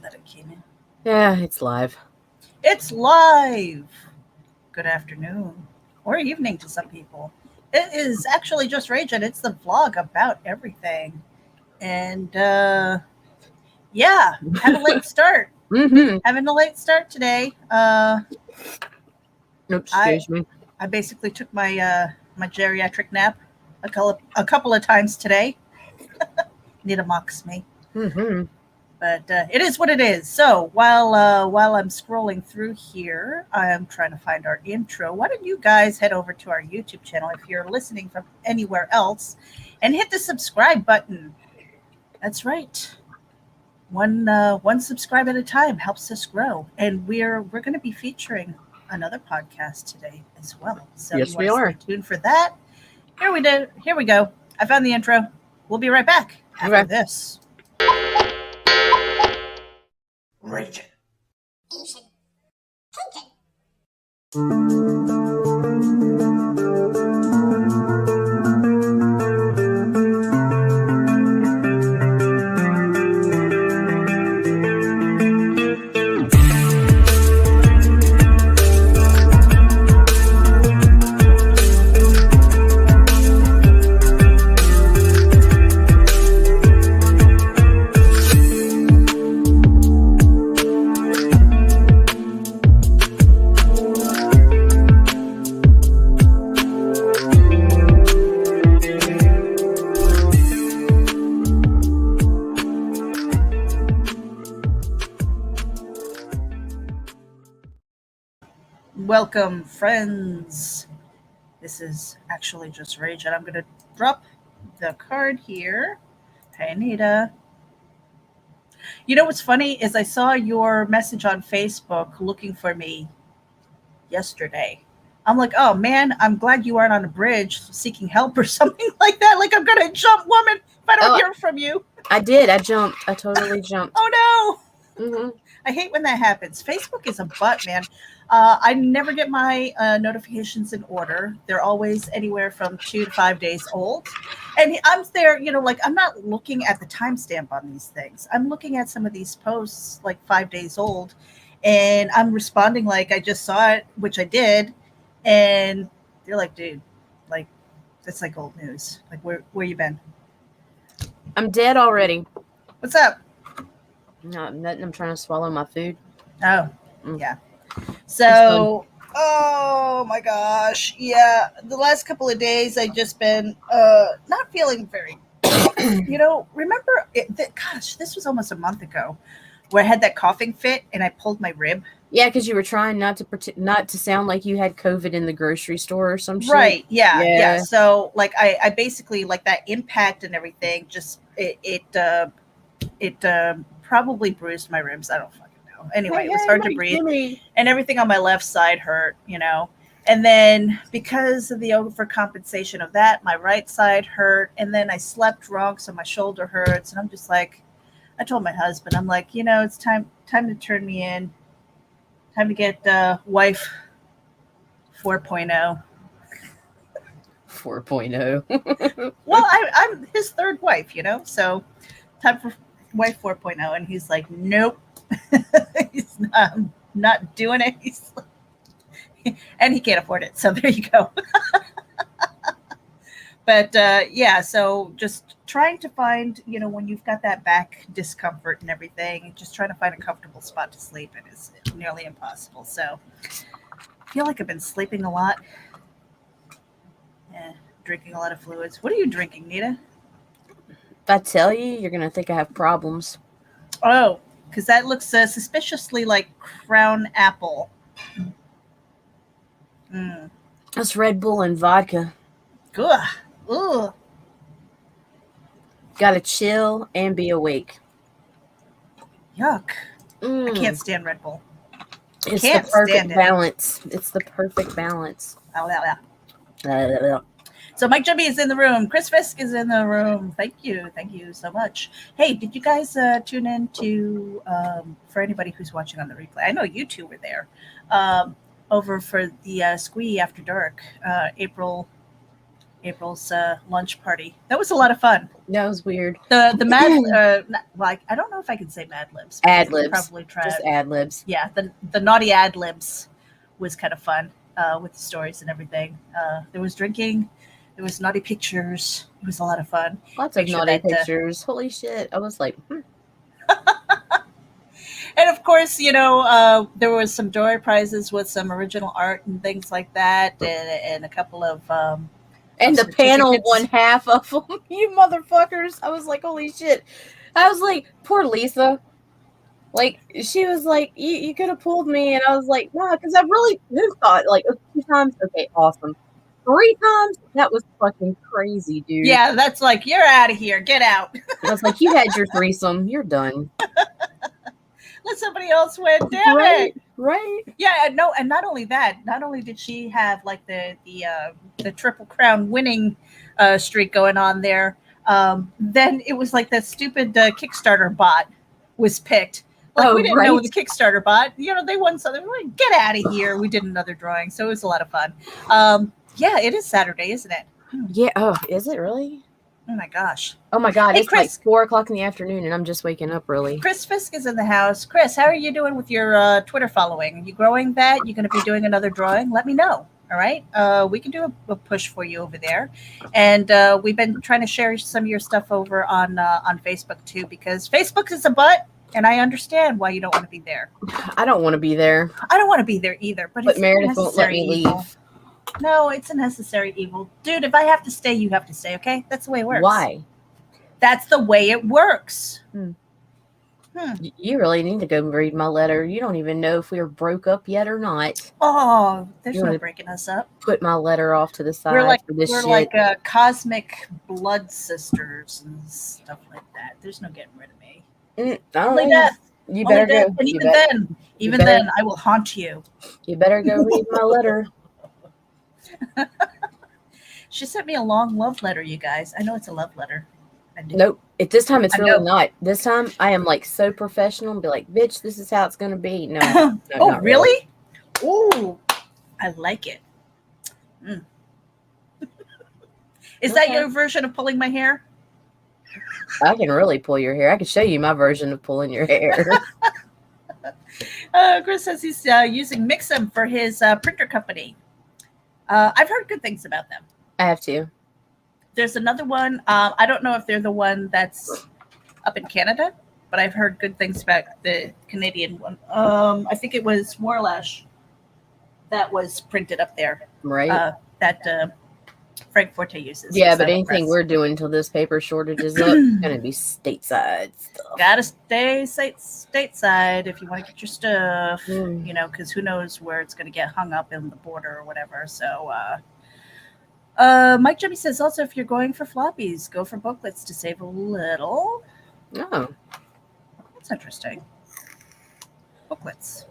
that it came in. Yeah, it's live. It's live. Good afternoon or evening to some people. It is actually just Rage, and it's the vlog about everything. And yeah, had a late start. Mm-hmm. Having a late start today. I Excuse me. I basically took my geriatric nap a couple of times today. Nita mocks me. Mm-hmm. But it is what it is. So while I'm scrolling through here, I'm trying to find our intro. Why don't you guys head over to our YouTube channel if you're listening from anywhere else, and hit the subscribe button. That's right. One subscribe at a time helps us grow, and we're going to be featuring another podcast today as well. So you Yes, want we to stay are. tuned for that. Here we go. I found the intro. We'll be right back after Okay. this. Raging. Welcome, friends. This is actually just Rage, and I'm going to drop the card here. Hey, Anita. You know what's funny is I saw your message on Facebook looking for me yesterday. I'm like, oh man, I'm glad you aren't on a bridge seeking help or something like that. Like I'm going to jump, woman, if I don't Oh, hear from you. I did. I jumped. I totally jumped. Oh no. Mm-hmm. I hate when that happens. Facebook is a butt, man. I never get my notifications in order. They're always anywhere from 2 to 5 days old. And I'm there, like I'm not looking at the timestamp on these things. I'm looking at some of these posts like 5 days old, and I'm responding like I just saw it, which I did. And they're like, dude, like, that's like old news. Like, where you been? I'm dead already. What's up? No, nothing. I'm trying to swallow my food. Oh, Mm. yeah. So, oh my gosh. Yeah, the last couple of days I just been not feeling very remember gosh, this was almost a month ago where I had that coughing fit and I pulled my rib. Yeah, because you were trying not to sound like you had COVID in the grocery store or some shit. Right. Yeah. Yeah. So like I basically like that impact and everything just it probably bruised my ribs. I don't fucking know. Anyway, it was hard to breathe. Jimmy. And everything on my left side hurt. And then because of the overcompensation of that, my right side hurt. And then I slept wrong, so my shoulder hurts. And I'm just like, I told my husband, I'm like, it's time to turn me in. Time to get wife 4.0. 4.0. Well, I'm his third wife, so time for wife 4.0. And he's like, nope. He's not doing it. He's like, and he can't afford it. So there you go. But yeah, so just trying to find, when you've got that back discomfort and everything, just trying to find a comfortable spot to sleep in is nearly impossible. So I feel like I've been sleeping a lot. Yeah, drinking a lot of fluids. What are you drinking, Nita? If I tell you, you're gonna think I have problems. Oh, because that looks suspiciously like Crown Apple. Mm. That's Red Bull and vodka. Ugh. Ugh. Gotta chill and be awake. Yuck. I can't stand Red Bull. It's the perfect balance. It's the perfect balance. Oh, yeah. So Mike Jubby is in the room. Chris Fisk is in the room. Thank you so much. Hey, did you guys tune in to, for anybody who's watching on the replay, I know you two were there, over for the Squee After Dark, April April's lunch party. That was a lot of fun. That was weird. The mad like I don't know if I can say Mad Libs. Ad libs. Probably try. Just ad libs. Yeah, the naughty ad libs was kind of fun with the stories and everything. There was drinking, there was naughty pictures. It was a lot of fun. Lots of naughty pictures. Holy shit! I was like, And of course, there was some door prizes with some original art and things like that, and a couple of. And the panel won half of them. You motherfuckers! I was like, holy shit! I was like, poor Lisa. Like, she was like, you could have pulled me, and I was like, nah, because I really thought like 2 times. Okay, awesome. 3 times? That was fucking crazy, dude. Yeah, that's like, you're out of here. Get out. I was like, you had your threesome. You're done. Let somebody else win. Damn it. Right. Yeah, no, and not only that, not only did she have like the Triple Crown winning streak going on there, then it was like that stupid Kickstarter bot was picked. Like, we didn't know the Kickstarter bot. They won something. We're like, get out of here. We did another drawing, so it was a lot of fun. Yeah, it is Saturday, isn't it? Yeah. Oh, is it really? Oh my gosh. Oh my God. Hey, it's Chris, like 4:00 in the afternoon and I'm just waking up really. Chris Fisk is in the house. Chris, how are you doing with your Twitter following? Are you growing that? You're going to be doing another drawing? Let me know. All right. We can do a push for you over there. And we've been trying to share some of your stuff over on Facebook too, because Facebook is a butt. And I understand why you don't want to be there. I don't want to be there. I don't want to be there either. But it's Meredith won't let me leave. Evil. No, it's a necessary evil. Dude, if I have to stay, you have to stay, okay? That's the way it works. Why? That's the way it works. You really need to go read my letter. You don't even know if we are broke up yet or not. Oh, there's no breaking us up. Put my letter off to the side for this shit. We're like cosmic blood sisters and stuff like that. There's no getting rid of me. Only death. You better go. And even then, I will haunt you. You better go read my letter. She sent me a long love letter, you guys. I know it's a love letter. Nope. At this time, it's really not. This time, I am like so professional and be like, bitch, this is how it's going to be. No. Oh, really? Oh, I like it. Is that your version of pulling my hair? I can really pull your hair. I can show you my version of pulling your hair. Chris says he's using Mixum for his printer company. I've heard good things about them. I have to. There's another one. I don't know if they're the one that's up in Canada, but I've heard good things about the Canadian one. I think it was Warlash that was printed up there. Right. That Frank Forte uses. Yeah, but anything we're doing until this paper shortage is up, it's going to be stateside stuff. Gotta stay stateside if you want to get your stuff, because who knows where it's going to get hung up in the border or whatever. So, Mike Jimmy says also, if you're going for floppies, go for booklets to save a little. Oh, that's interesting. Booklets.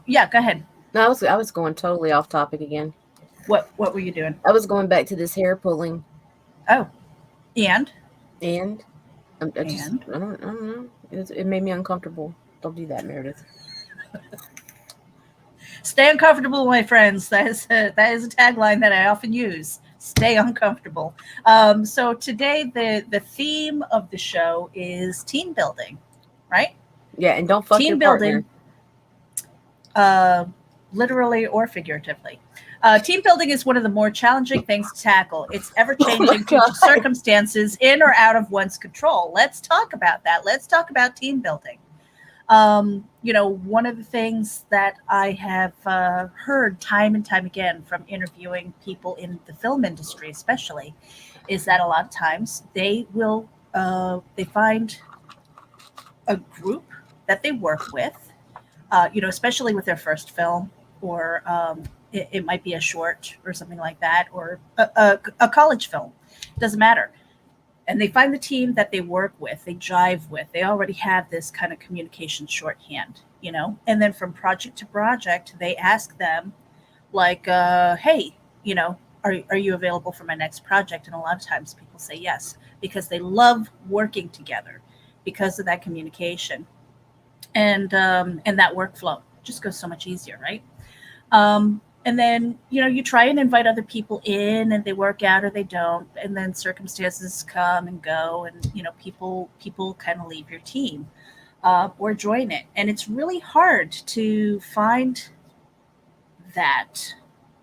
Yeah, go ahead. No, I was going totally off topic again. What were you doing? I was going back to this hair pulling. Oh, and I don't know. It made me uncomfortable. Don't do that, Meredith. Stay uncomfortable, my friends. That is a tagline that I often use. Stay uncomfortable. So today the theme of the show is team building, right? Yeah, and don't fuck team your building. Partner. Literally or figuratively. Team building is one of the more challenging things to tackle. It's ever-changing due to circumstances in or out of one's control. Let's talk about that. Let's talk about team building. One of the things that I have heard time and time again from interviewing people in the film industry especially is that a lot of times they will they find a group that they work with, especially with their first film, or it might be a short or something like that, or a college film. Doesn't matter. And they find the team that they work with, they jive with. They already have this kind of communication shorthand, And then from project to project, they ask them, like, hey, are you available for my next project? And a lot of times people say yes, because they love working together because of that communication. And that workflow just goes so much easier, right? And then, you try and invite other people in, and they work out or they don't, and then circumstances come and go, and people kind of leave your team, or join it, and it's really hard to find that.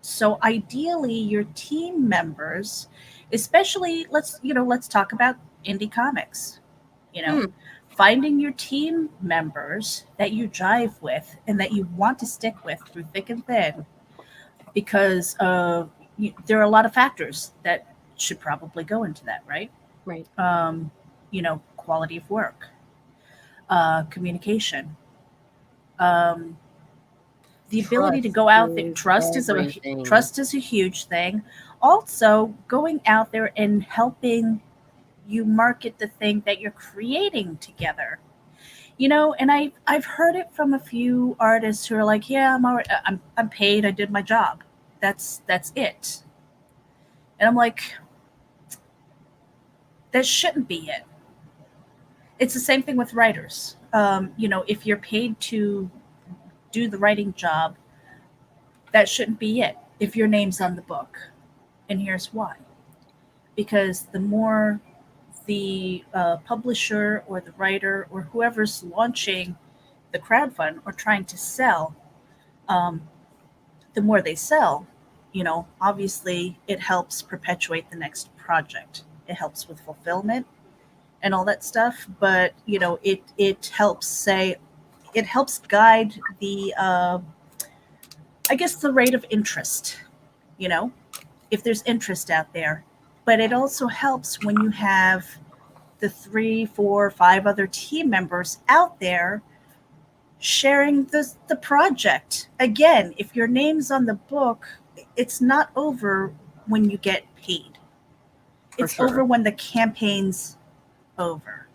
So ideally, your team members, especially, let's talk about indie comics. You know, Hmm. finding your team members that you jive with and that you want to stick with through thick and thin, because there are a lot of factors that should probably go into that, right? Right. Quality of work, communication, um, the ability to Trust go out there. is everything. Trust is a huge thing. Also, going out there and helping you market the thing that you're creating together. And I've heard it from a few artists who are like, yeah, I'm paid, I did my job, that's it. And I'm like, that shouldn't be it. It's the same thing with writers. If you're paid to do the writing job, that shouldn't be it if your name's on the book. And here's why: because the more the publisher or the writer or whoever's launching the crowdfund or trying to sell, um, the more they sell, obviously it helps perpetuate the next project. It helps with fulfillment and all that stuff. But it helps guide the I guess the rate of interest. You know, if there's interest out there. But it also helps when you have the 3, 4, 5 other team members out there sharing the project. Again, if your name's on the book, it's not over when you get paid. For It's over sure. when the campaign's over.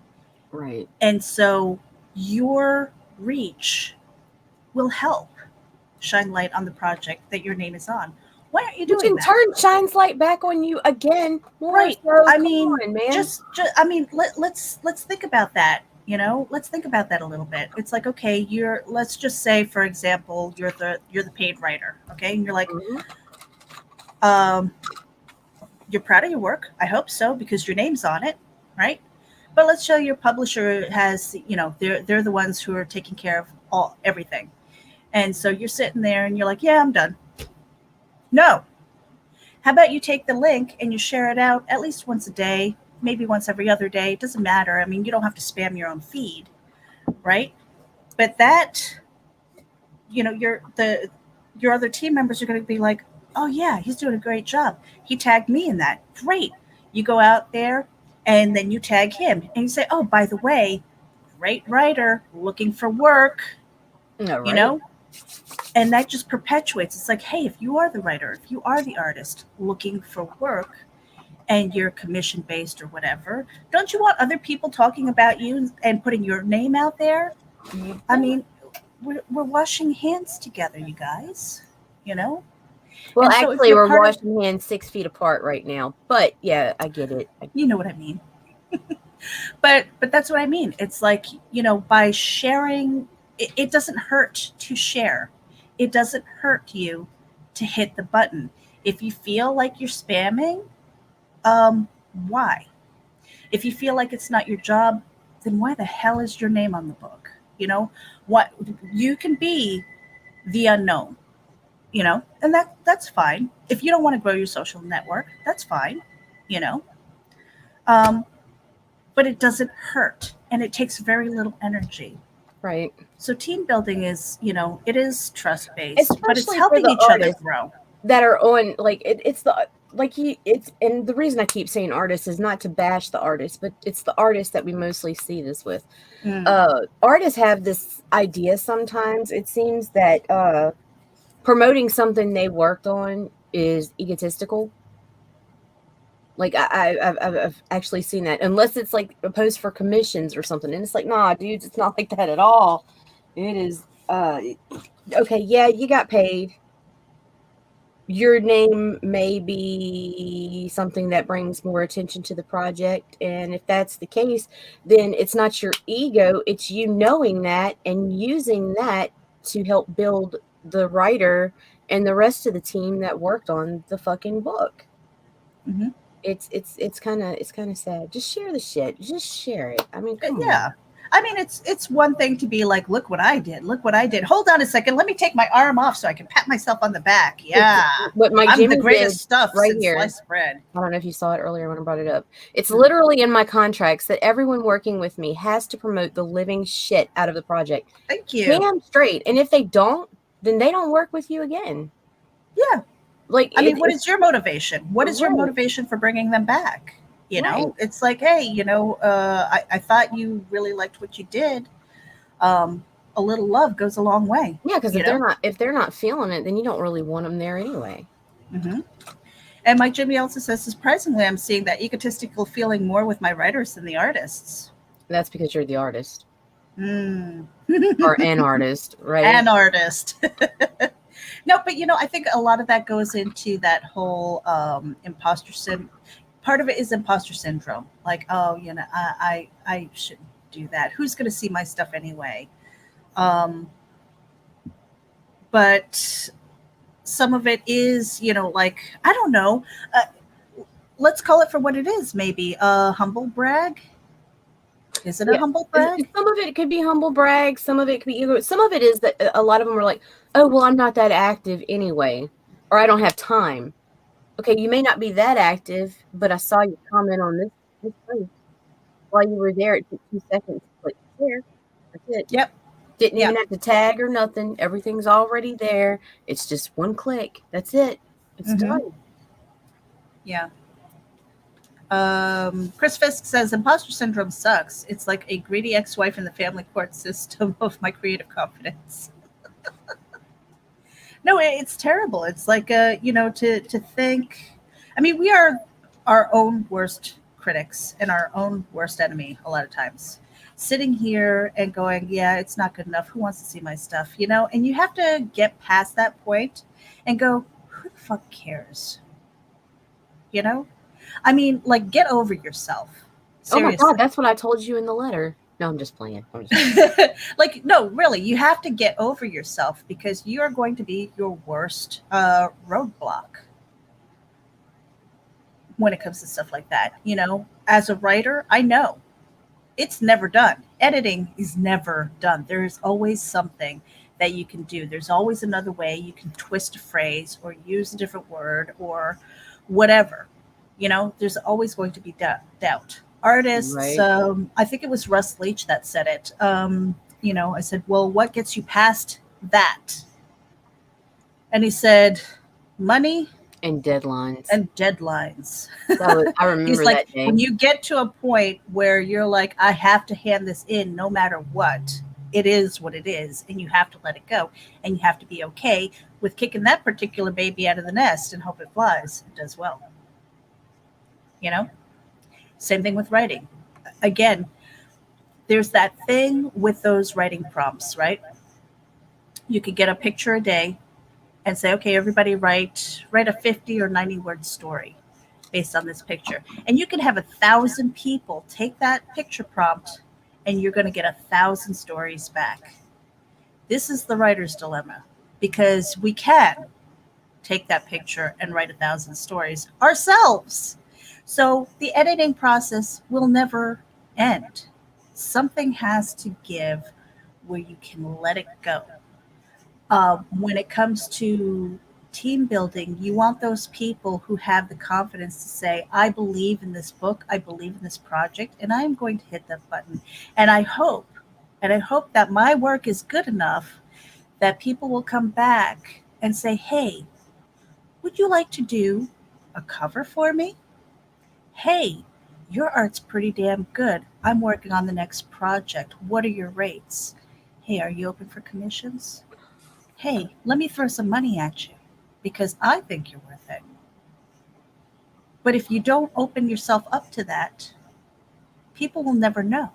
Right. And so your reach will help shine light on the project that your name is on. Why aren't you Which doing in that? turn shines light back on you again. More Right. so. I Come mean, on, man. let's think about that. Let's think about that a little bit. It's like, okay, let's just say, for example, you're the paid writer, okay, and you're like, Mhm. um, you're proud of your work. I hope so, because your name's on it, right? But let's show your publisher has, they're the ones who are taking care of everything, and so you're sitting there and you're like, yeah, I'm done. No, how about you take the link and you share it out at least once a day, maybe once every other day? It doesn't matter. I mean, you don't have to spam your own feed, right? But that, your other team members are going to be like, oh yeah, he's doing a great job. He tagged me in that. Great. You go out there and then you tag him and you say, oh, by the way, great writer looking for work, No, you right? know? And that just perpetuates. It's like, hey, if you are the writer, if you are the artist looking for work, and you're commission based or whatever, don't you want other people talking about you and putting your name out there? You I bet. mean, we're washing hands together, you guys, you know? Well, And so if actually, you're we're part of, washing hands 6 feet apart right now. But yeah, I get it. you know what I mean? But that's what I mean. It's like, by sharing, it doesn't hurt to share. It doesn't hurt you to hit the button. If you feel like you're spamming, why? If you feel like it's not your job, then why the hell is your name on the book? What you can be the unknown, and that's fine. If you don't want to grow your social network, that's fine, you know. Um, but it doesn't hurt, and it takes very little energy. Right. So team building is, it is trust based, but it's Especially for helping the each other artists grow. that are on, like, it's the, like, it's, and the reason I keep saying artists is not to bash the artists, but it's the artists that we mostly see this with. Mm. Artists have this idea sometimes, it seems, that promoting something they worked on is egotistical. Like, I've actually seen that, unless it's like a post for commissions or something, and it's like, nah, dudes, it's not like that at all. It is, okay, yeah, you got paid. Your name may be something that brings more attention to the project, and if that's the case, then it's not your ego, it's you knowing that and using that to help build the writer and the rest of the team that worked on the fucking book. Mm-hmm. It's kind of sad. Just share the shit. Just share it. I mean, come Yeah. on. I mean, it's one thing to be like, look what I did. Look what I did. Hold on a second. Let me take my arm off so I can pat myself on the back. Yeah. What Mike I'm Jimmy the greatest did stuff right since here. sliced bread. I don't know if you saw it earlier when I brought it up. It's literally in my contracts that everyone working with me has to promote the living shit out of the project. Thank you. Damn straight. And if they don't, then they don't work with you again. Yeah. Like, I mean, what is your motivation? What is your Right. motivation for bringing them back? You know, Right. it's like, hey, you know, I thought you really liked what you did. A little love goes a long way. Yeah, because you know? if they're not feeling it, then you don't really want them there anyway. Mm-hmm. And Mike Jimmy also says, surprisingly, I'm seeing that egotistical feeling more with my writers than the artists. That's because you're the artist. Mm. Or an artist, right? An artist. No, but you know, I think a lot of that goes into that whole imposter syndrome. Part of it is imposter syndrome. Like, oh, you know, I shouldn't do that. Who's going to see my stuff anyway? But some of it is, you know, like, I don't know. Let's call it for what it is. Maybe a humble brag. Is it a humble brag? Some of it could be humble brag. Some of it could be ego. Some of it is that a lot of them are like, oh, well, I'm not that active anyway, or I don't have time. Okay, you may not be that active, but I saw you comment on this post while you were there. It took 2 seconds to click share. That's it. Yep. Didn't even have to tag or nothing. Everything's already there. It's just one click. That's it. It's done. Yeah. Chris Fisk says imposter syndrome sucks. It's like a greedy ex-wife in the family court system of my creative confidence. No, it's terrible. It's like you know, to think. I mean, we are our own worst critics and our own worst enemy a lot of times. Sitting here and going, yeah, it's not good enough. Who wants to see my stuff? You know, and you have to get past that point and go, who the fuck cares? You know? I mean, like, get over yourself. Seriously. Oh my God, that's what I told you in the letter. No, I'm just playing. Like, no, really, you have to get over yourself because you are going to be your worst roadblock when it comes to stuff like that. You know, as a writer, I know it's never done. Editing is never done. There is always something that you can do. There's always another way you can twist a phrase or use a different word or whatever. You know, there's always going to be doubt. Artists, Right. I think it was Russ Leach that said it. You know, I said, well, what gets you past that? And he said, money And deadlines. and deadlines. I remember He's like, that day. when you get to a point where you're like, I have to hand this in no matter what, it is what it is, and you have to let it go, and you have to be okay with kicking that particular baby out of the nest and hope it flies. It does well. You know? Same thing with writing. Again, there's that thing with those writing prompts, right? You could get a picture a day and say, okay, everybody write a 50 or 90 word story based on this picture. And you can have 1,000 people take that picture prompt and you're going to get 1,000 stories back. This is the writer's dilemma because we can take that picture and write 1,000 stories ourselves. So the editing process will never end. Something has to give where you can let it go. When it comes to team building, you want those people who have the confidence to say, I believe in this book, I believe in this project, and I'm going to hit that button. And I hope that my work is good enough that people will come back and say, hey, would you like to do a cover for me? Hey, your art's pretty damn good. I'm working on the next project. What are your rates? Hey, are you open for commissions? Hey, let me throw some money at you because I think you're worth it. But if you don't open yourself up to that, people will never know.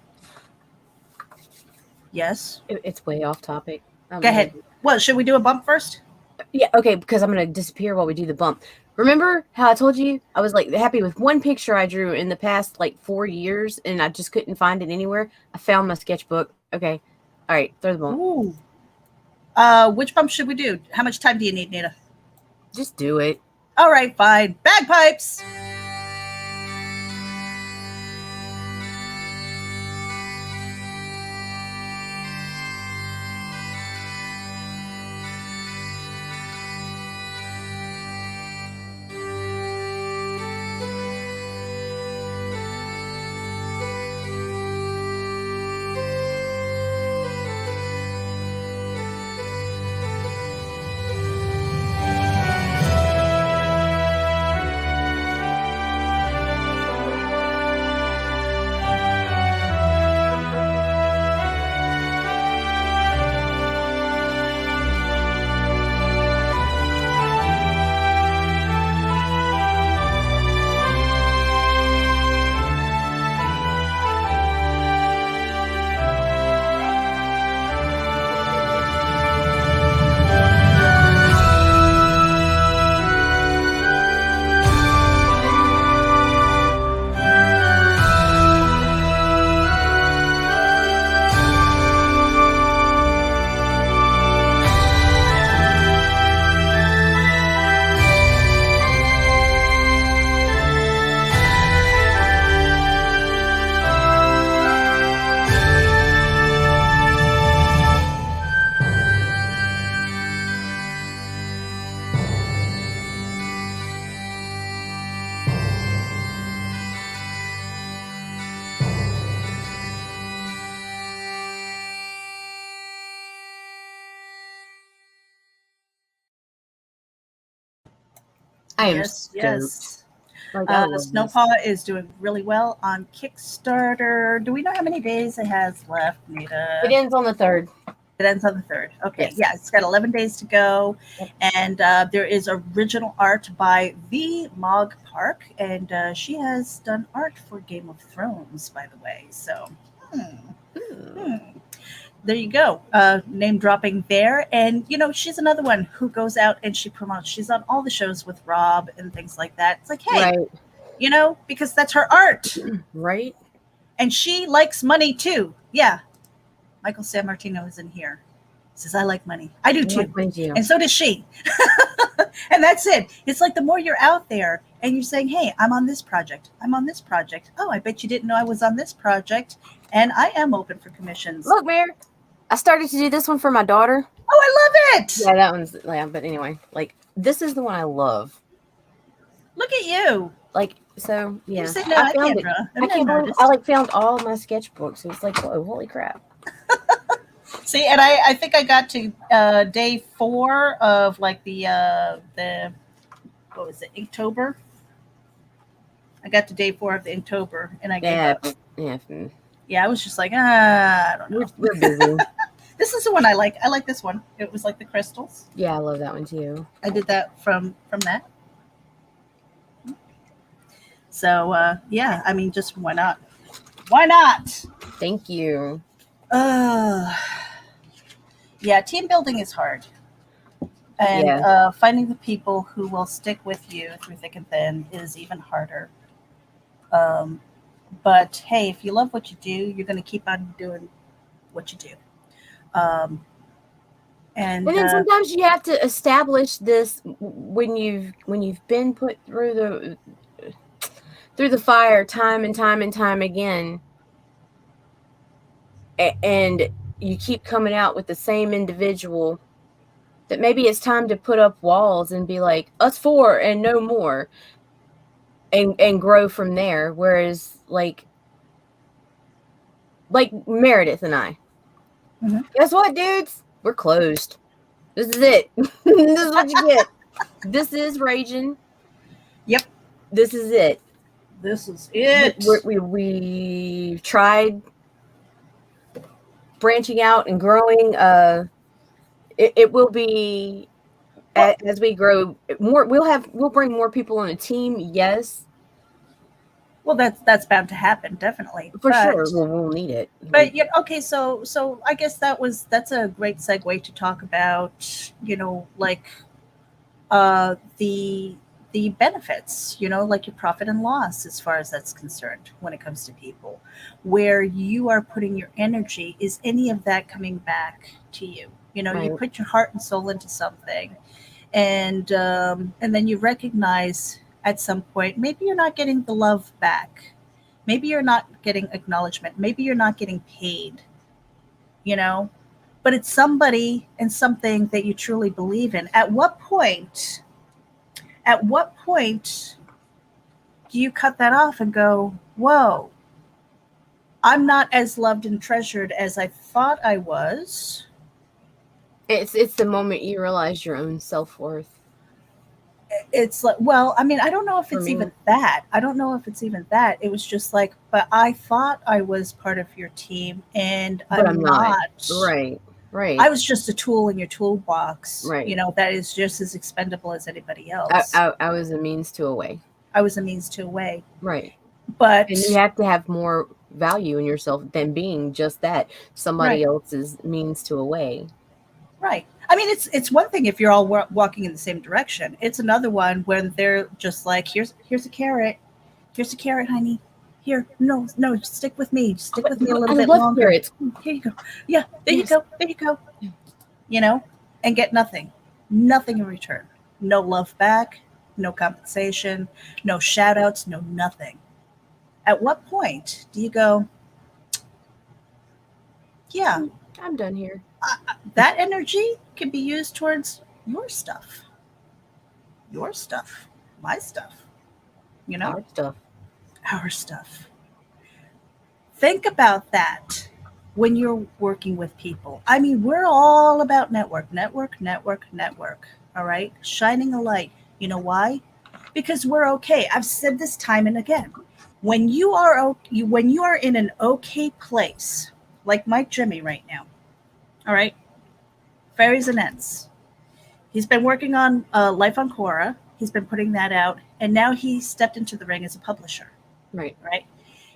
Yes? It's way off topic. Go ahead. Well, should we do a bump first? Yeah, okay, because I'm going to disappear while we do the bump. Remember how I told you I was like happy with one picture I drew in the past like 4 years and I just couldn't find it anywhere? I found my sketchbook. Okay. All right, throw the bump. Ooh. Which bump should we do? How much time do you need, Nita? Just do it. All right, fine. Bagpipes. I am Yes, stoked. yes. Like, I love this. Snowpaw is doing really well on Kickstarter. Do we know how many days it has left, Nita? It ends on the 3rd. It ends on the 3rd. Okay, Yes. yeah, it's got 11 days to go. Yep. And there is original art by V. Mog Park. And she has done art for Game of Thrones, by the way. So, there you go. Name dropping there. And, you know, she's another one who goes out and she promotes. She's on all the shows with Rob and things like that. It's like, hey, Right. you know, because that's her art. Right. And she likes money too. Yeah. Michael San Martino is in here. Says, I like money. I do too. Thank you. And so does she. And that's it. It's like the more you're out there and you're saying, hey, I'm on this project. I'm on this project. Oh, I bet you didn't know I was on this project. And I am open for commissions. Look, Mayor, I started to do this one for my daughter. Oh, I love it. Yeah, that one's, yeah, but anyway, like, this is the one I love. Look at you. Like, so, yeah. You say, no, I can't it. draw. I can't believe I, like, found all my sketchbooks. It was like, whoa, holy crap. See, and I think I got to day 4 of like the what was it, Inktober? I got to day 4 of the Inktober, and I gave up. Yeah, I was just like, I don't know. We're busy. This is the one I like. I like this one. It was like the crystals. Yeah, I love that one too. I did that from that. So yeah, I mean, just why not? Why not? Thank you. Yeah, team building is hard. And finding the people who will stick with you through thick and thin is even harder. But hey, if you love what you do, you're going to keep on doing what you do. And then sometimes you have to establish this when you've been put through the fire time and time and time again, and you keep coming out with the same individual, that maybe it's time to put up walls and be like, us 4 and no more, and grow from there. Whereas like Meredith and I, guess what, dudes? We're closed. This is it. This is what you get. This is RAGIN. Yep. This is it. This is it. We tried branching out and growing. It will be, as we grow more, we'll bring more people on a team. Yes. Well, that's bound to happen, definitely. For sure. We'll need it. But yeah, okay, so I guess that's a great segue to talk about, you know, like the benefits, you know, like your profit and loss as far as that's concerned when it comes to people. Where you are putting your energy, is any of that coming back to you? You know, you Right. put your heart and soul into something, and then you recognize at some point maybe you're not getting the love back, maybe you're not getting acknowledgement, maybe you're not getting paid, you know, but it's somebody and something that you truly believe in. At what point do you cut that off and go, whoa, I'm not as loved and treasured as I thought I was? It's the moment you realize your own self-worth. It's like, well, I mean, I don't know if For it's me, even that. I don't know if it's even that. It was just like, but I thought I was part of your team and but I'm I'm not. not. Right. I Right. was just a tool in your toolbox, Right. that is just as expendable as anybody I, else. I I was a means to a way. I was a means to a way. Right. And you But, have to have more value in yourself than being just that, somebody right, else's means to a way. right. I mean, it's one thing if you're all walking in the same direction. It's another one when they're just like, here's a carrot. Here's a carrot, honey. Here, no, no, stick with me. Stick But with me a little I bit love longer. carrots. Here you go. Yeah, there you Yes. go. There you go. You know, and get nothing. Nothing in return. No love back, no compensation, no shout outs, no nothing. At what point do you go, yeah, I'm done here. that energy can be used towards your stuff, my stuff, you know, Our stuff. our stuff? Think about that when you're working with people. I mean, we're all about network, network, network, network. All right. Shining a light. You know why? Because we're okay. I've said this time and again. When you are in an okay place, like Mike Jimmy right now, all right, Fairies and Ents. He's been working on Life on Quora. He's been putting that out, and now he stepped into the ring as a publisher, Right. right?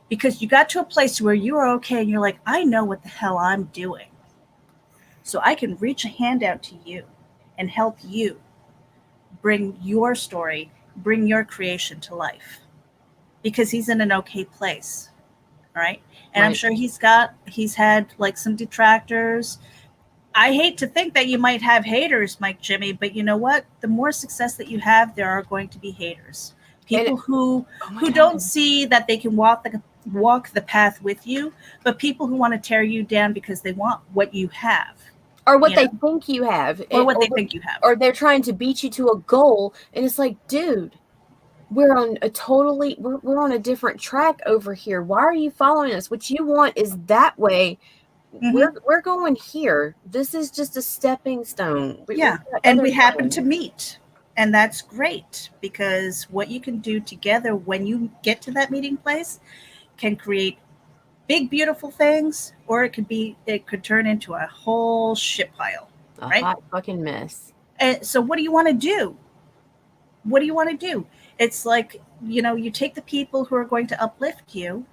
Because you got to a place where you are okay and you're like, I know what the hell I'm doing. So I can reach a hand out to you and help you bring your story, bring your creation to life because he's in an okay place. All right. And I'm Right. sure he's had like some detractors. I hate to think that you might have haters, Mike Jimmy, but you know what? The more success that you have, there are going to be haters. And People who oh my who don't God. see that they can walk the path with you, but people who want to tear you down because they want what you have, Or what you they know, think you have. or what they think you have. Or they're trying to beat you to a goal. And it's like, dude, we're on a different track over here. Why are you following us? What you want is that way. Hmm. We're going here. This is just a stepping stone. We've Yeah, got and other we happen plans. to meet. And that's great because what you can do together when you get to that meeting place can create big beautiful things, or it could turn into a whole shit pile, A right? hot fucking mess. And so what do you want to do? What do you want to do? It's like, you take the people who are going to uplift you,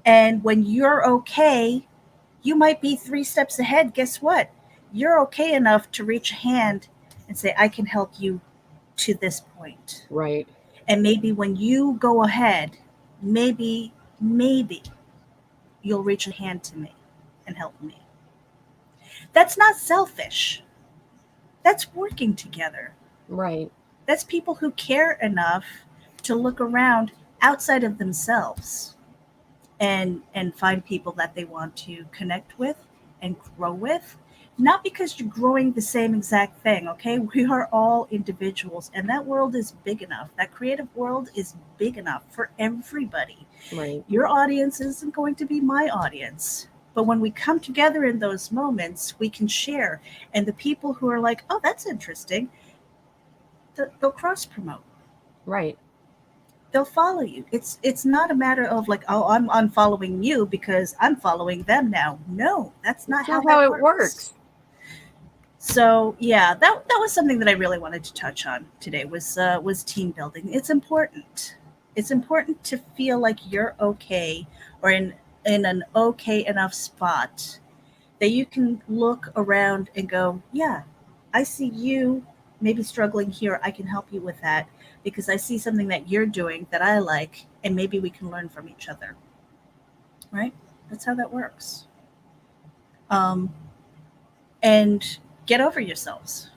and when you're okay, you might be 3 steps ahead. Guess what? You're okay enough to reach a hand and say, I can help you to this point. Right. And maybe when you go ahead, maybe you'll reach a hand to me and help me. That's not selfish. That's working together. Right. That's people who care enough to look around outside of themselves and find people that they want to connect with and grow with. Not because you're growing the same exact thing, okay? We are all individuals, and that world is big enough. That creative world is big enough for everybody. Right. Your audience isn't going to be my audience. But when we come together in those moments, we can share. And the people who are like, oh, that's interesting, they'll cross promote. Right. They'll follow you. It's not a matter of like, oh, I'm unfollowing you because I'm following them now. No, that's not That's how not how that it works. works. So yeah, that was something that I really wanted to touch on today was team building. It's important. It's important to feel like you're okay or in an okay enough spot that you can look around and go, yeah, I see you maybe struggling here. I can help you with that because I see something that you're doing that I like, and maybe we can learn from each other. Right? That's how that works. Um, and get over yourselves.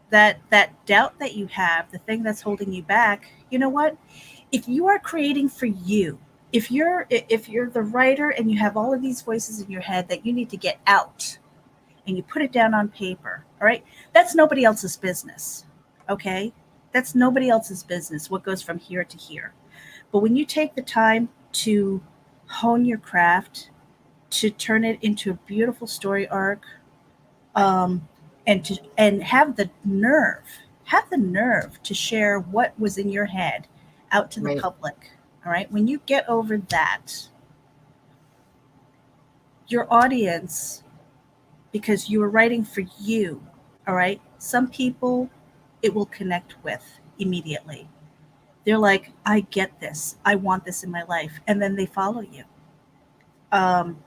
That doubt that you have, the thing that's holding you back, you know what? If you are creating for you, if you're the writer and you have all of these voices in your head that you need to get out and you put it down on paper, all right? That's nobody else's business. Okay? That's nobody else's business what goes from here to here. But when you take the time to hone your craft, to turn it into a beautiful story arc, um, and have the nerve to share what was in your head out to the Right. public. All right. When you get over that, your audience, because you are writing for you, all right, some people it will connect with immediately. They're like, I get this. I want this in my life. And then they follow you. Um,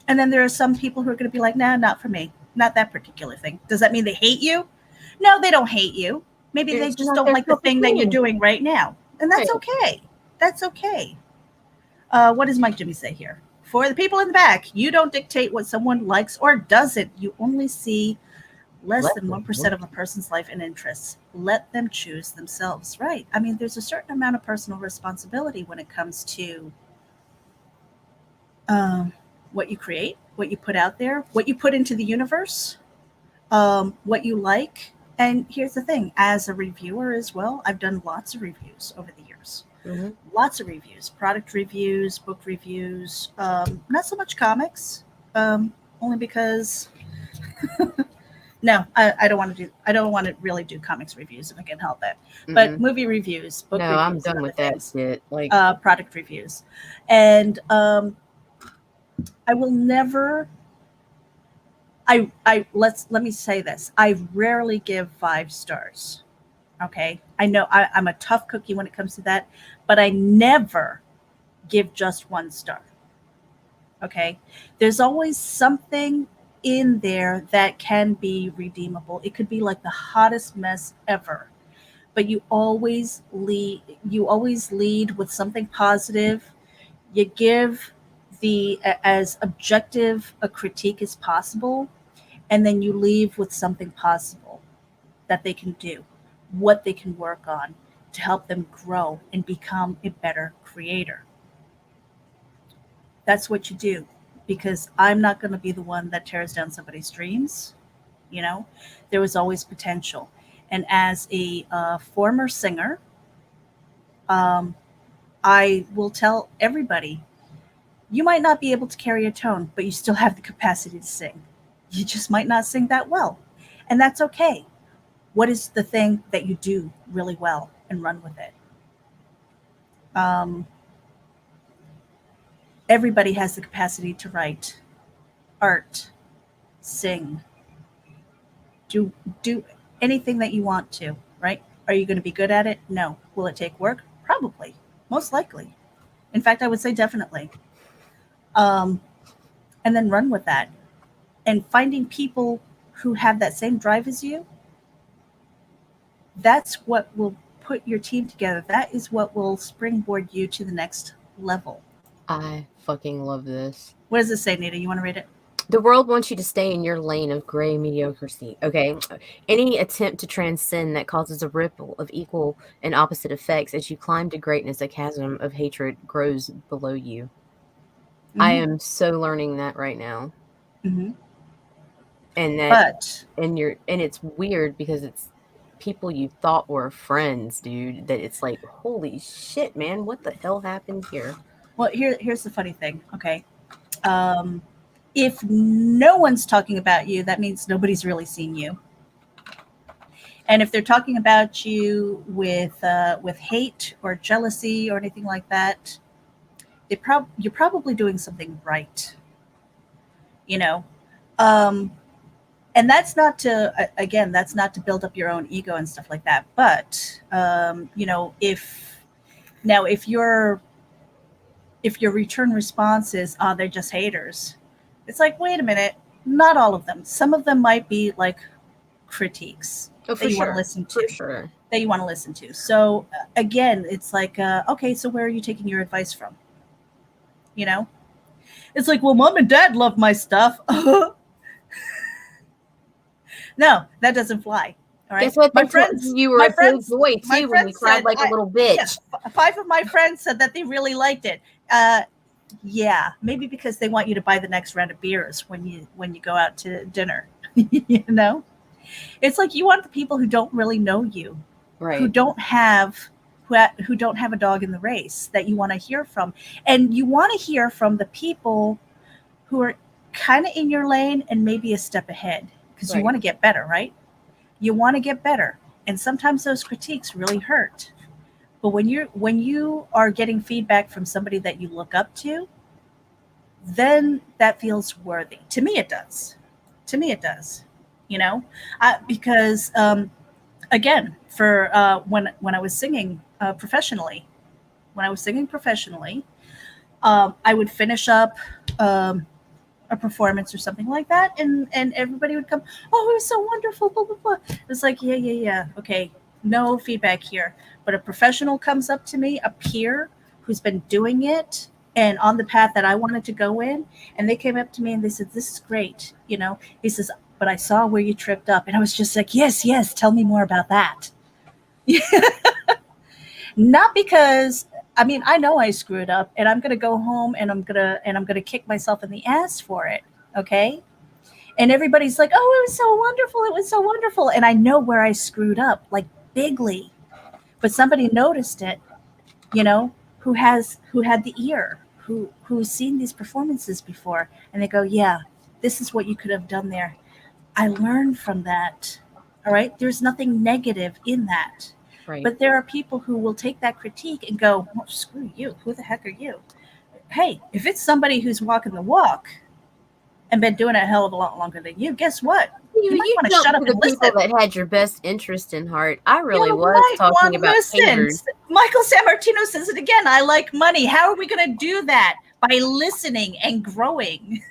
and then there are some people who are going to be like, nah, not for me. Not that particular thing. Does that mean they hate you? No, they don't hate you. Maybe You're they just just not don't their like the cup of thing that you're tea. doing right now. And that's Right. okay. That's okay. What does Mike Jimmy say here? For the people in the back, you don't dictate what someone likes or doesn't. You only see less than 1% of a person's life and interests. Let them choose themselves. Right. I mean, there's a certain amount of personal responsibility when it comes to um, what you create, what you put out there, what you put into the universe, what you like. And here's the thing, as a reviewer as well, I've done lots of reviews over the years. Mm-hmm. Lots of reviews, product reviews, book reviews, not so much comics, only because no, I don't want to do. I don't want to really do comics reviews if I can help it. But movie reviews, book No, I'm reviews, and done other with that things, shit. Like, product reviews, and I will never. Let me say this. I rarely give 5 stars. Okay, I know I'm a tough cookie when it comes to that, but I never give just 1 star. Okay, there's always something in there that can be redeemable. It could be like the hottest mess ever, but you always lead with something positive. You give the as objective a critique as possible, and then you leave with something possible that they can do, what they can work on to help them grow and become a better creator. That's what you do, because I'm not going to be the one that tears down somebody's dreams. You know, there was always potential. And as a former singer, um, I will tell everybody, you might not be able to carry a tone, but you still have the capacity to sing. You just might not sing that well. And that's okay. What is the thing that you do really well, and run with it? Um, everybody has the capacity to write, art, sing, do do anything that you want to, right? Are you going to be good at it? No. Will it take work? Probably. Most likely. In fact, I would say definitely. Um, and then run with that. And finding people who have that same drive as you, that's what will put your team together. That is what will springboard you to the next level. I fucking love this. What does it say, Nita? You want to read it? The world wants you to stay in your lane of gray mediocrity. Okay. Any attempt to transcend that causes a ripple of equal and opposite effects as you climb to greatness. A chasm of hatred grows below you. I Mm-hmm. am so learning that right now. Mm-hmm. And that, But and it's weird because it's people you thought were friends, dude, that it's like, holy shit, man, what the hell happened here? well, here's the funny thing. Okay, um, if no one's talking about you, that means nobody's really seen you. And if they're talking about you with hate or jealousy or anything like that, you're probably doing something right. You know, um, and that's not to again, that's not to build up your own ego and stuff like that. But if your return response is, "Oh, they're just haters," it's like, wait a minute, not all of them. Some of them might be like critiques Oh, that for you want to sure. listen For to. sure. So again, it's like, okay, so where are you taking your advice from? You know, it's like, well, mom and dad love my stuff. No, that doesn't fly. All right. Guess what? My friends, you were my a good friends, boy my too when you friends cried said like a little bitch. yeah, 5 of my friends said that they really liked it. Yeah, maybe because they want you to buy the next round of beers when you go out to dinner. You know, it's like you want the people who don't really know you, who Right. don't have who don't have a dog in the race that you want to hear from, and you want to hear from the people who are kind of in your lane and maybe a step ahead because you Right. want to get better, right? You want to get better, and sometimes those critiques really hurt. But when you are getting feedback from somebody that you look up to, then that feels worthy. To me, it does. To me, it does. You know, because again, for when I was singing professionally, I would finish up a performance or something like that, and everybody would come, oh, it was so wonderful, blah blah blah. It's like, yeah, okay, no feedback here. But a professional comes up to me, a peer who's been doing it and on the path that I wanted to go in, and they came up to me and they said, this is great, you know. He says, but I saw where you tripped up, and I was just like, yes, tell me more about that. Not because, I mean, I know I screwed up, and I'm gonna go home and I'm gonna kick myself in the ass for it. Okay. And everybody's like, oh, it was so wonderful. It was so wonderful. And I know where I screwed up, like bigly. But somebody noticed it, you know, who had the ear, who's seen these performances before, and they go, yeah, this is what you could have done there. I learned from that. All right. There's nothing negative in that. Right. But there are people who will take that critique and go, well, screw you. Who the heck are you? Hey, if it's somebody who's walking the walk and been doing it a hell of a lot longer than you, guess what? You might want to shut up the and listen. people that had your best interest in heart. I really You was might talking want about haters. Michael Sammartino says it again. I like money. How are we going to do that? By listening and growing.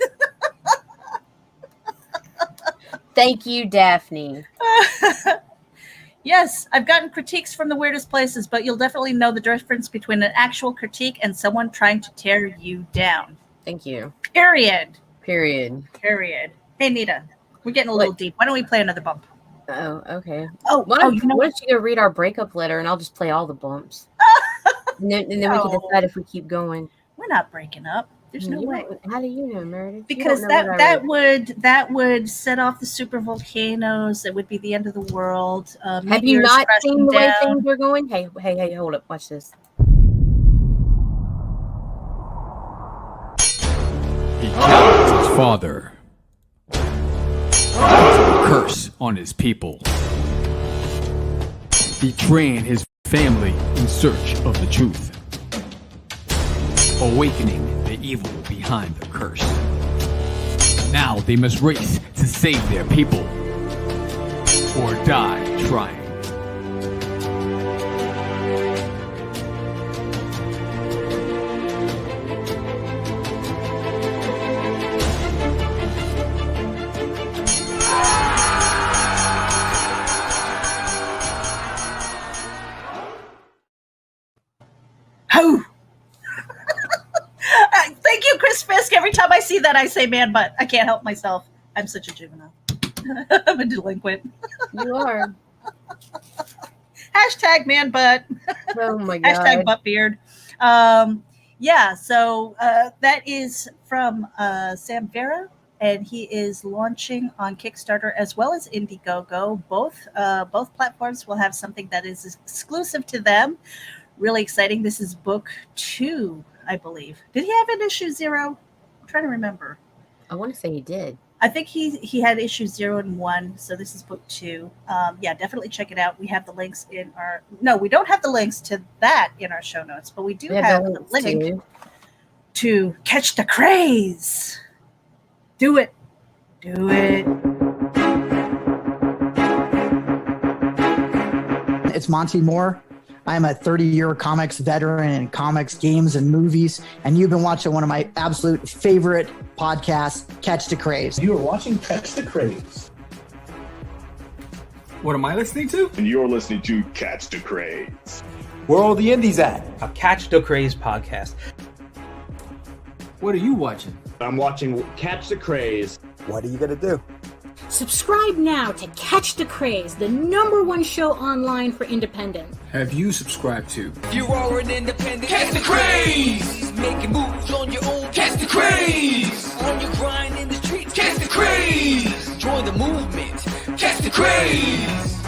Thank you, Daphne. Yes, I've gotten critiques from the weirdest places, but you'll definitely know the difference between an actual critique and someone trying to tear you down. Thank you. Period. Period. Hey, Nita, we're getting a little deep. Why don't we play another bump? Oh, okay. Why don't you go read our breakup letter, and I'll just play all the bumps. and then we can decide if we keep going. We're not breaking up. There's no way. How do you know, Meredith? Because that would set off the super volcanoes. It would be the end of the world. Have you not seen the way things are going? Hey, hold up. Watch this. He killed his father. A curse on his people. Betraying his family in search of the truth. Awakening the evil behind the curse. Now they must race to save their people, or die trying. Oh! Thank you, Chris Fisk. Every time I see that, I say man butt. I can't help myself. I'm such a juvenile. I'm a delinquent. You are. Hashtag man butt. Oh my God. Hashtag butt beard. Yeah, so that is from Sam Vera, and he is launching on Kickstarter as well as Indiegogo. Both platforms will have something that is exclusive to them. Really exciting. This is book 2, I believe. Did he have an issue 0? I'm trying to remember. I want to say he did. I think he had issue 0 and 1, so this is book 2. Yeah, definitely check it out. We have the links in our... No, we don't have the links to that in our show notes, but we do have the link to Catch the Craze. Do it. Do it. It's Monty Moore. I'm a 30-year comics veteran in comics, games, and movies, and you've been watching one of my absolute favorite podcasts, Catch the Craze. You are watching Catch the Craze. What am I listening to? And you're listening to Catch the Craze. Where are all the indies at? A Catch the Craze podcast. What are you watching? I'm watching Catch the Craze. What are you going to do? Subscribe now to Catch the Craze, the #1 show online for independent. Have you subscribed to? You are an independent. Catch the craze. Making moves on your own. Catch the craze. On your grind in the streets. Catch the craze. Join the movement. Catch the craze.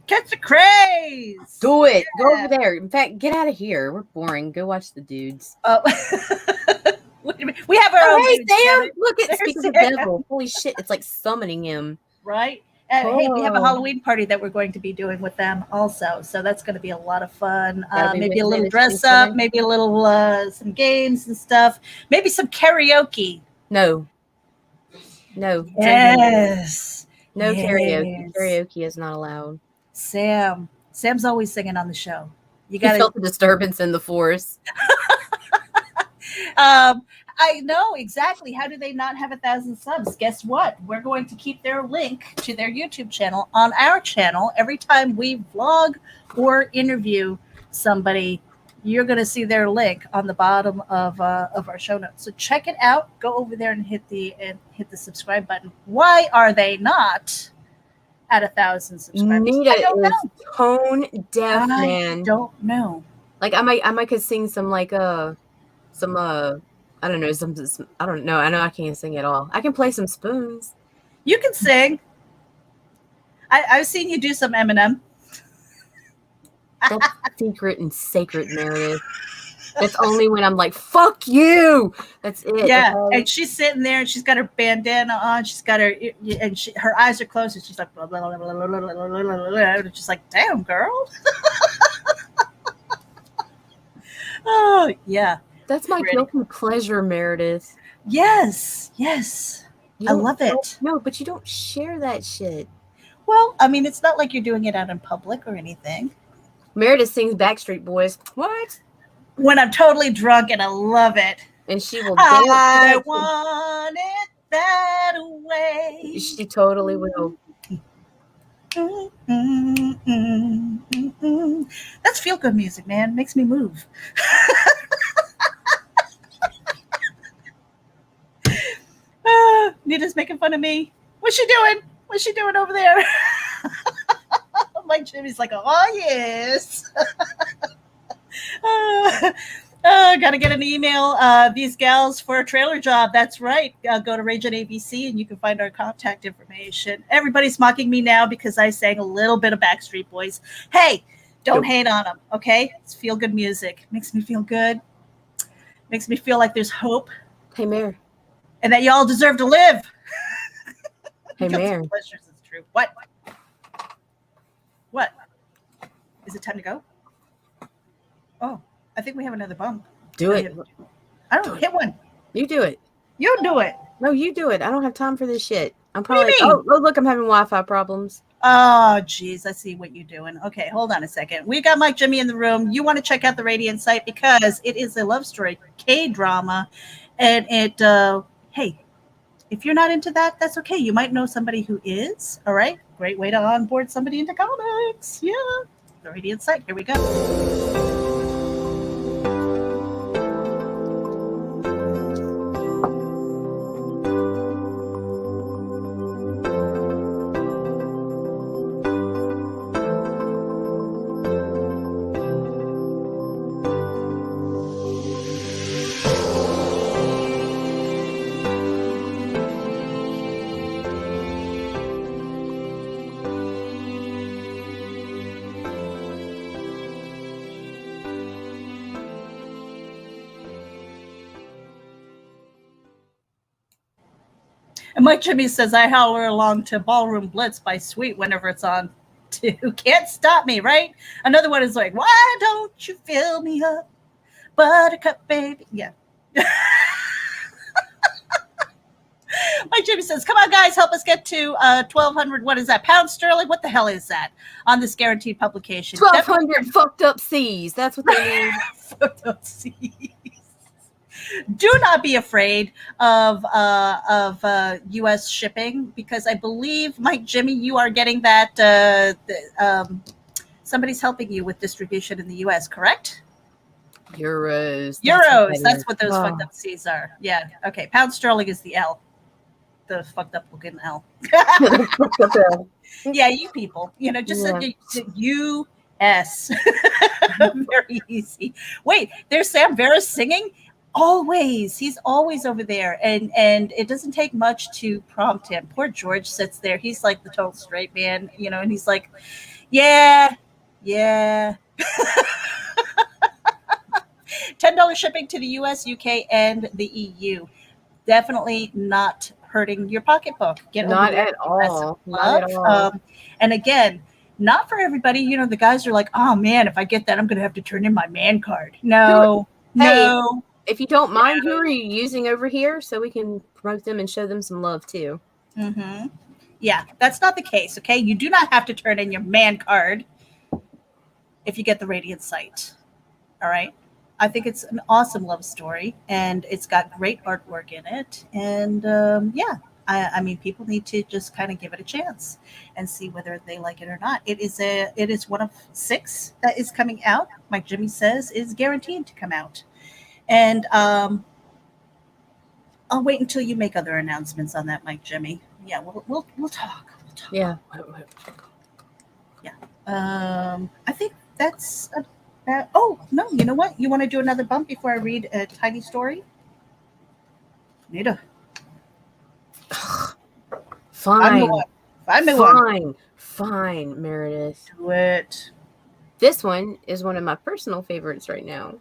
Catch the craze. Do it. Go over there. In fact, get out of here. We're boring. Go watch the dudes. Oh. What do you mean? We have our own. Hey, dudes, Sam! Kevin. Look, it There's speaks of Sam. devil. Holy shit! It's like summoning him. Right? And hey, we have a Oh. Halloween party that we're going to be doing with them also. So that's going to be a lot of fun. That'll be Maybe a Wednesday little the dress up, 27th. maybe a little some games and stuff. Maybe some karaoke. No. No. Yes. No Yes. karaoke. Karaoke is not allowed. Sam's always singing on the show. You You got felt to. the disturbance in the force. I know exactly. How do they not have 1,000 subs? Guess what? We're going to keep their link to their YouTube channel on our channel. Every time we vlog or interview somebody, you're going to see their link on the bottom of our show notes. So check it out. Go over there and hit the subscribe button. Why are they not at 1,000 subscribers? Nita I don't is know. tone deaf, I man. don't know. Like I might could sing some like I don't know, some I don't know. I know I can't sing at all. I can play some spoons. You can sing. I've seen you do some Eminem. That's secret and sacred, Meredith. That's only when I'm like, fuck you. That's it. Yeah, okay? and she's sitting there and she's got her bandana on. She's got her her eyes are closed and she's like, blah, blah, blah, blah, blah, blah, blah, blah, blah. And it's just like, damn, girl. Oh yeah, That's my Pretty. guilty pleasure, Meredith. yes. You I don't- love it. No, but you don't share that shit. Well, I mean, it's not like you're doing it out in public or anything. Meredith sings Backstreet Boys. What? When I'm totally drunk and I love it, And she will dance. to I that want it that way. shit. She totally will. That's feel good music, man. Makes me move. Nita's making fun of me. What's she doing? What's she doing over there? Mike Jimmy's like, oh yes. Gotta get an email. These gals for a trailer job. That's right. Go to RAGIN ABC and you can find our contact information. Everybody's mocking me now because I sang a little bit of Backstreet Boys. Hey, don't hate on them, okay? It's feel good music. Makes me feel good. Makes me feel like there's hope Hey, Mare. and that y'all deserve to live. Hey, Guilty Mare. pleasures is true. What? What? Is it time to go? Oh, I think we have another bump. Do it. I don't know. Hit one. You do it. You do it. No, you do it. I don't have time for this shit. I'm What do you probably. mean? Oh, look, I'm having Wi-Fi problems. Oh, geez. I see what you're doing. Okay, hold on a second. We got Mike Jimmy in the room. You want to check out the Radiant site because it is a love story, K-drama. And it, hey, if you're not into that, that's okay. You might know somebody who is. All right. Great way to onboard somebody into comics. Yeah. The Radiant site. Here we go. And Mike Jimmy says, I holler along to Ballroom Blitz by Sweet whenever it's on. Too. Can't stop me, right? Another one is like, why don't you fill me up, buttercup baby? Yeah. Mike Jimmy says, come on, guys, help us get to 1,200. What is that? Pounds sterling? What the hell is that on this guaranteed publication? 1,200 fucked up C's. That's what they need. Fucked up C's. Do not be afraid of U.S. shipping because I believe, Mike Jimmy, you are getting that. Somebody's helping you with distribution in the U.S., correct? Euros. Euros. That's is. what those Oh. fucked up C's are. Yeah. Okay. Pound sterling is the L. the fucked up looking L. Yeah, you people. Just U.S. Very easy. Wait, there's Sam Vera singing? Always. He's always over there. And it doesn't take much to prompt him. Poor George sits there. He's like the total straight man, and he's like, yeah. $10 shipping to the US, UK, and the EU. Definitely not hurting your pocketbook. Not at all. Not at all. And again, not for everybody. The guys are like, oh man, if I get that, I'm going to have to turn in my man card. No. If you don't mind, who are you using over here so we can promote them and show them some love too? Mm-hmm. Yeah, that's not the case. Okay, you do not have to turn in your man card if you get the Radiant site. All right. I think it's an awesome love story, and it's got great artwork in it. And I mean, people need to just kind of give it a chance and see whether they like it or not. It is one of 6 that is coming out. Like Jimmy says, is guaranteed to come out. And I'll wait until you make other announcements on that, Mike Jimmy. Yeah, we'll talk. Yeah. Yeah. I think that's oh no, you know what? You want to do another bump before I read a tiny story? Nita. Fine, Meredith. Do it. This one is one of my personal favorites right now.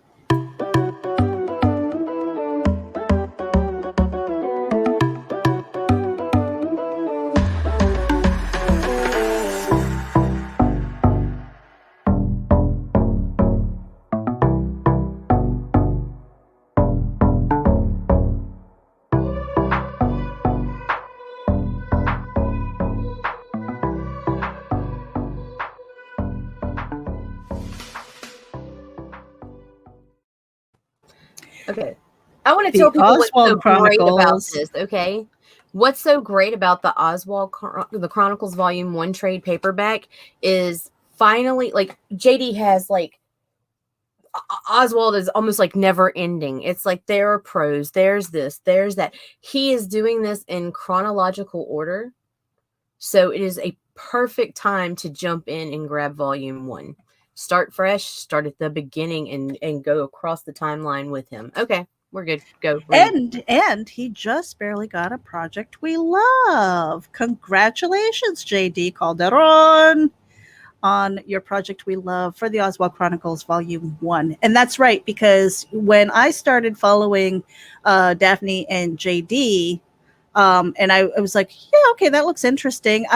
Okay. I want to tell people what's so great about this, okay? What's so great about the the Chronicles Volume 1 trade paperback is finally, like, JD has, like, Oswald is almost like never ending. It's like there are prose, there's this, there's that. He is doing this in chronological order. So it is a perfect time to jump in and grab Volume 1. Start fresh, start at the beginning and go across the timeline with him. Okay, we're good. Go. And he just barely got a project we love. Congratulations, JD Calderon, on your project we love for the Oswald Chronicles Volume 1. And that's right, because when I started following Daphne and JD, and I was like, yeah, okay, that looks interesting.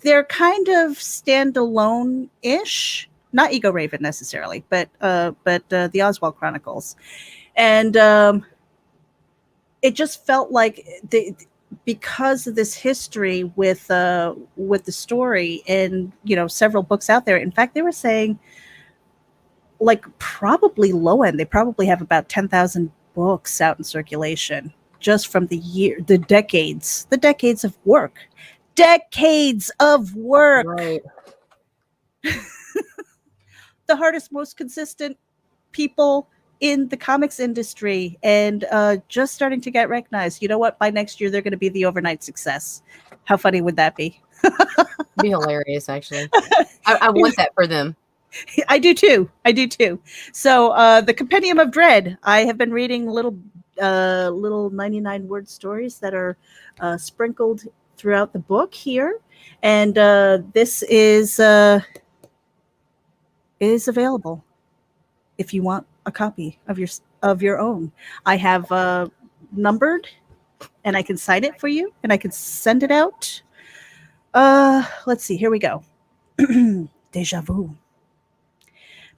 They're kind of standalone-ish, not Ego Raven necessarily, but the Oswald Chronicles, and it just felt like because of this history with the story and several books out there. In fact, they were saying like probably low end, they probably have about 10,000 books out in circulation just from the decades of work. Decades of work. Right. The hardest, most consistent people in the comics industry, and just starting to get recognized. You know what? By next year, they're going to be the overnight success. How funny would that be? Be hilarious, actually. I want that for them. I do too. So the Compendium of Dread. I have been reading little 99-word stories that are sprinkled throughout the book here, and this is available if you want a copy of your own. I have numbered, and I can cite it for you, and I can send it out. Let's see. Here we go. Deja vu.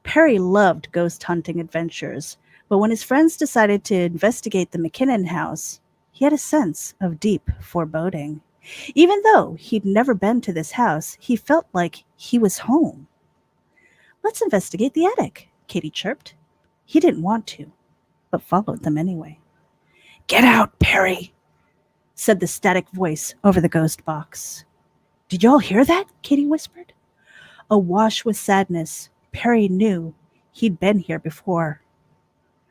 Perry loved ghost hunting adventures, but when his friends decided to investigate the McKinnon house, he had a sense of deep foreboding. Even though he'd never been to this house, he felt like he was home. Let's investigate the attic, Katie chirped. He didn't want to, but followed them anyway. Get out, Perry, said the static voice over the ghost box. Did y'all hear that? Katie whispered. Awash with sadness, Perry knew he'd been here before.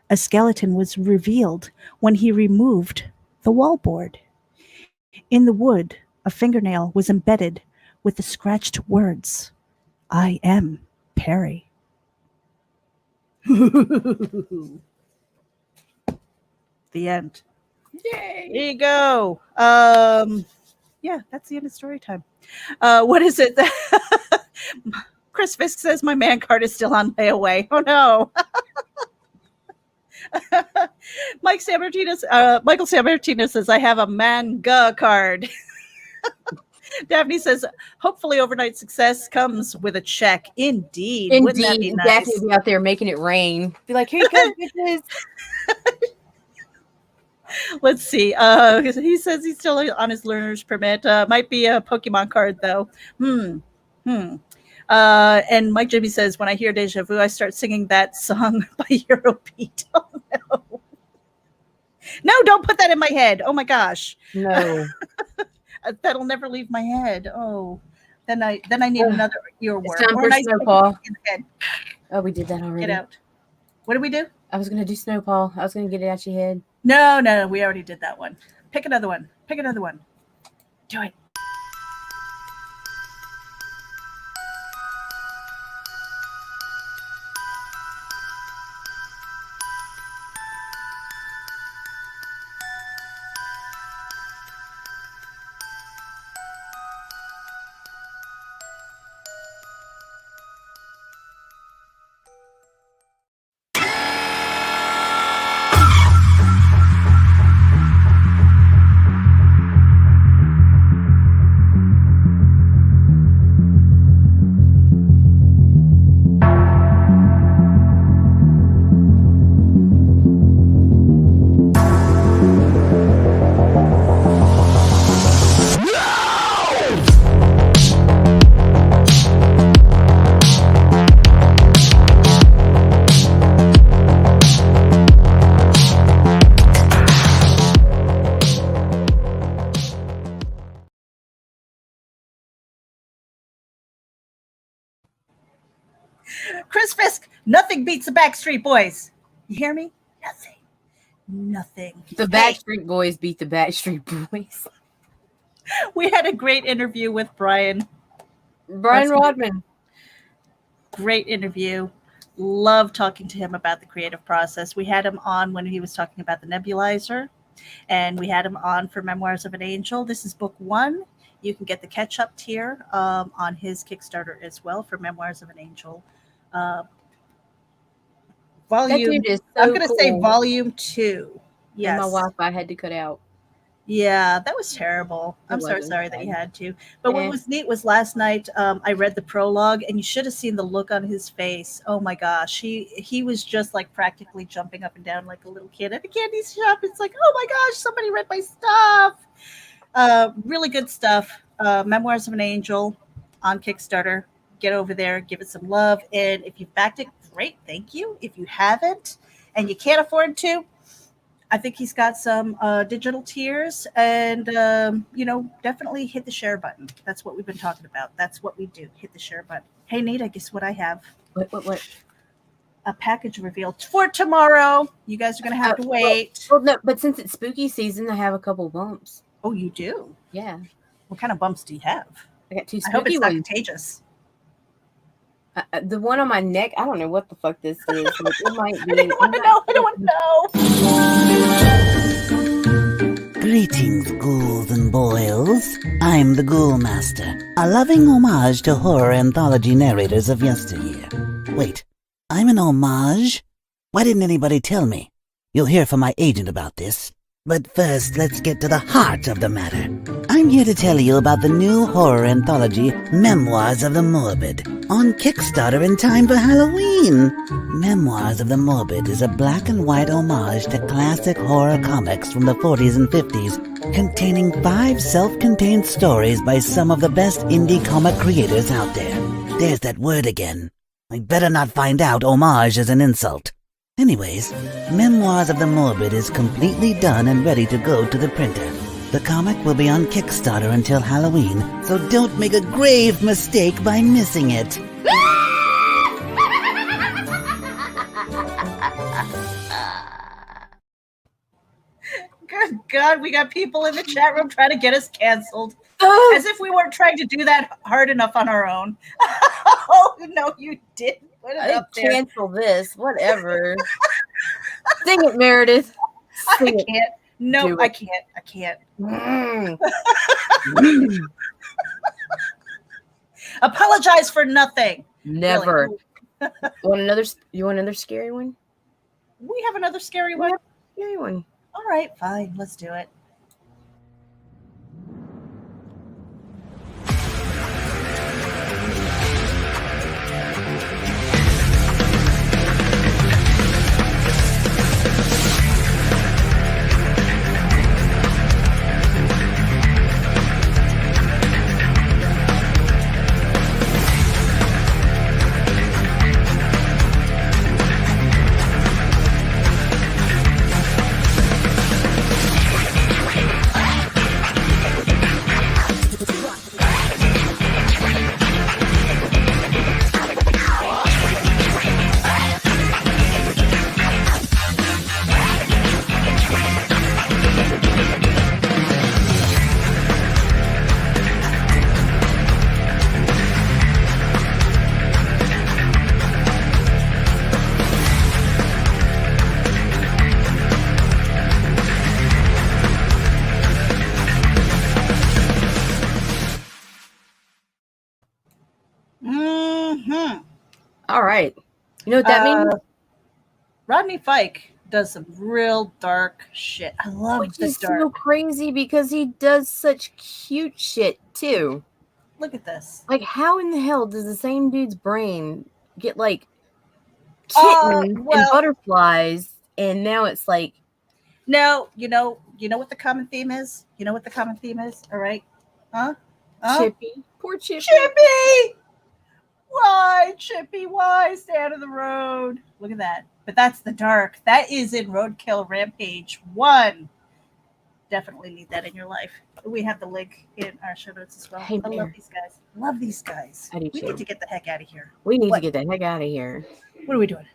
A skeleton was revealed when he removed the wallboard. In the wood, a fingernail was embedded with the scratched words, "I am Perry." The end. Yay! There you go. Yeah, that's the end of story time. What is it? Chris Fisk says my man card is still on layaway. Oh no. Michael Sammartino says I have a manga card. Daphne says hopefully overnight success comes with a check. Indeed. Wouldn't that be nice? Daphne would be out there making it rain. Be like, here you go, bitches. Let's see. He says he's still on his learner's permit. Might be a Pokemon card though. And Mike Jimmy says, when I hear Deja Vu, I start singing that song by Eurobeat. Oh no. No, don't put that in my head. Oh my gosh. No. That'll never leave my head. Oh. Then I need another earworm. It's time for Snowpaw. Oh, we did that already. Get out. What did we do? I was gonna do Snowpaw. I was gonna get it out your head. No, we already did that one. Pick another one. Do it. Chris Fisk, nothing beats the Backstreet Boys. You hear me? Nothing. The Backstreet Boys beat the Backstreet Boys. We had a great interview with Brian Rodman. Great interview. Love talking to him about the creative process. We had him on when he was talking about the nebulizer, and we had him on for Memoirs of an Angel. This is book 1. You can get the catch-up tier on his Kickstarter as well for Memoirs of an Angel. Volume. I'm going to say volume 2. Yes. And my Wi-Fi had to cut out. Yeah, that was terrible. I'm so sorry that you had to. But what was neat was last night I read the prologue, and you should have seen the look on his face. Oh my gosh, he was just like practically jumping up and down like a little kid at a candy shop. It's like, oh my gosh, somebody read my stuff. Really good stuff. Memoirs of an Angel on Kickstarter. Get over there, give it some love, and if you've backed it, great, thank you. If you haven't and you can't afford to, I think he's got some digital tiers, and definitely hit the share button. That's what we've been talking about. That's what we do. Hit the share button. Hey, Nita, guess what I have? What? A package reveal for tomorrow. You guys are gonna have to wait. Well, no, but since it's spooky season, I have a couple bumps. Oh, you do? Yeah. What kind of bumps do you have? I got 2 spooky I hope it's not ones. contagious. The one on my neck, I don't know what the fuck this is. Like, it might be. I don't want to know. Greetings, ghouls and boils. I'm the Ghoul Master, a loving homage to horror anthology narrators of yesteryear. Wait, I'm an homage? Why didn't anybody tell me? You'll hear from my agent about this. But first, let's get to the heart of the matter. I'm here to tell you about the new horror anthology, Memoirs of the Morbid, on Kickstarter in time for Halloween. Memoirs of the Morbid is a black and white homage to classic horror comics from the 40s and 50s, containing 5 self-contained stories by some of the best indie comic creators out there. There's that word again. I better not find out homage is an insult. Anyways, Memoirs of the Morbid is completely done and ready to go to the printer. The comic will be on Kickstarter until Halloween, so don't make a grave mistake by missing it. Good God, we got people in the chat room trying to get us canceled. Oh, As if we weren't trying to do that hard enough on our own. Oh, no, you didn't. Put it I up there. cancel this. Whatever. Sing it, Meredith. I can't. No, I can't. I can't. Apologize for nothing. Never. Really. You want another scary one? We have another scary one. Scary one. All right, fine. Let's do it. All right. You know what that means? Rodney Fike does some real dark shit. I love Which the is dark. so crazy because he does such cute shit too. Look at this. Like, how in the hell does the same dude's brain get like kittens and butterflies, and now it's like, no, you know what the common theme is? You know what the common theme is? All right, huh? Chippy, poor Chippy. Chippy, why, Chippy? Why stay out of the road? Look at that. But that's the dark. That is in Roadkill Rampage 1. Definitely need that in your life. We have the link in our show notes as well. Hey, I love these guys. Love these guys. I do We too. need to get the heck out of here. We need What? to get the heck out of here. What are we doing?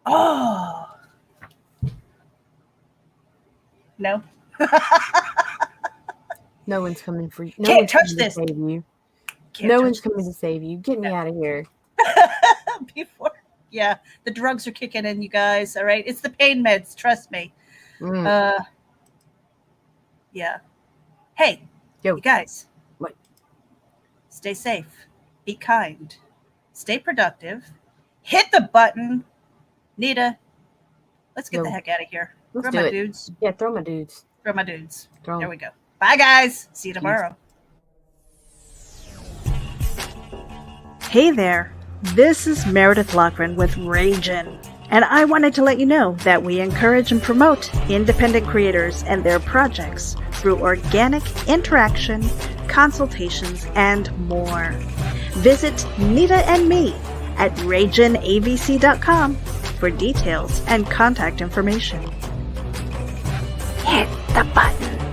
Oh. No. No one's coming for you. No Can't one's touch coming this. to save you. Can't No touch one's coming to save you. Get me out of here. Before, yeah, the drugs are kicking in, you guys. All right, it's the pain meds. Trust me. Yeah. Hey, you guys. What? Stay safe. Be kind. Stay productive. Hit the button. Nita, let's get the heck out of here. Let's Throw do my it. dudes. Yeah, throw my dudes. Throw my dudes. Throw 'em. There we go. Bye, guys. See you tomorrow. Hey there, this is Meredith Loughran with RAGIN, and I wanted to let you know that we encourage and promote independent creators and their projects through organic interaction, consultations, and more. Visit Nita and me at RAGINAVC.com for details and contact information. Hit the button.